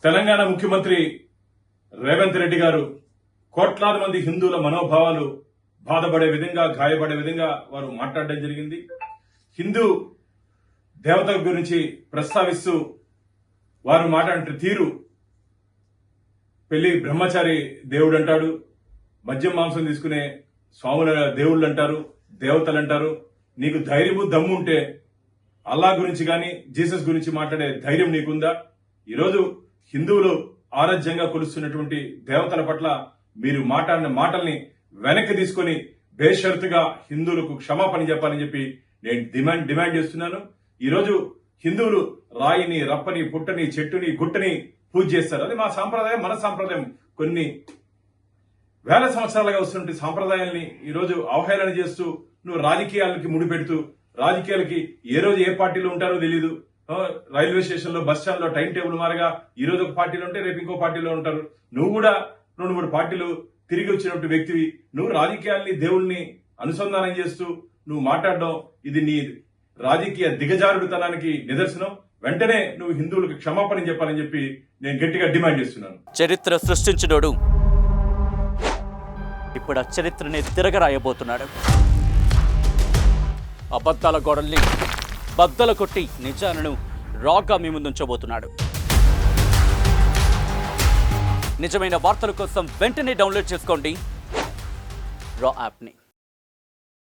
తెలంగాణ ముఖ్యమంత్రి రేవంత్ రెడ్డి గారు కోట్లాది మంది హిందువుల మనోభావాలు బాధపడే విధంగా, గాయపడే విధంగా వారు మాట్లాడడం జరిగింది. హిందూ దేవత గురించి ప్రస్తావిస్తూ వారు మాట్లాడిన తీరు, పెళ్లి బ్రహ్మచారి దేవుడు అంటాడు, మద్యం మాంసం తీసుకునే స్వాముల దేవుళ్ళు అంటారు, దేవతలు అంటారు. నీకు ధైర్యము దమ్ము ఉంటే అల్లా గురించి కానీ జీసస్ గురించి మాట్లాడే ధైర్యం నీకుందా? ఈరోజు హిందువులు ఆరాధ్యంగా కొలుస్తున్నటువంటి దేవతల పట్ల మీరు మాట్లాడిన మాటల్ని వెనక్కి తీసుకొని బేషరతుగా హిందువులకు క్షమాపణ చెప్పాలని చెప్పి నేను డిమాండ్ చేస్తున్నాను. ఈరోజు హిందువులు రాయిని, రప్పని, పుట్టని, చెట్టుని, గుట్టని పూజ చేస్తారు. అది మా సాంప్రదాయం, మన సాంప్రదాయం. కొన్ని వేల సంవత్సరాలుగా వస్తున్న సాంప్రదాయాల్ని ఈరోజు అవహేళన చేస్తూ నువ్వు రాజకీయాలకి ముడిపెడుతూ, రాజకీయాలకి ఏ రోజు ఏ పార్టీలో ఉంటారో తెలీదు. రైల్వే స్టేషన్ లో, బస్ స్టాండ్ లో టైం టేబుల్ మారగా ఈ రోజు ఒక పార్టీలో ఉంటే రేపు ఇంకో పార్టీలో ఉంటారు. నువ్వు కూడా 2-3 పార్టీలు తిరిగి వచ్చినట్టు వ్యక్తివి. నువ్వు రాజకీయాల్ని, దేవుల్ని అనుసంధానం చేస్తూ నువ్వు మాట్లాడడం, ఇది నీ రాజకీయ దిగజారుడుతనానికి నిదర్శనం. వెంటనే నువ్వు హిందువులకు క్షమాపణ చెప్పాలని చెప్పి నేను గట్టిగా డిమాండ్ చేస్తున్నాను. చరిత్ర సృష్టించినోడు ఇప్పుడు ఆ చరిత్రని తిరగరాయబోతున్నాడు. అబద్ధాల గోడల్ని బద్దలు కొట్టి నిజాలను రాగా మీ ముందుంచబోతున్నాడు. నిజమైన వార్తల కోసం వెంటనే డౌన్లోడ్ చేసుకోండి రా యాప్ని.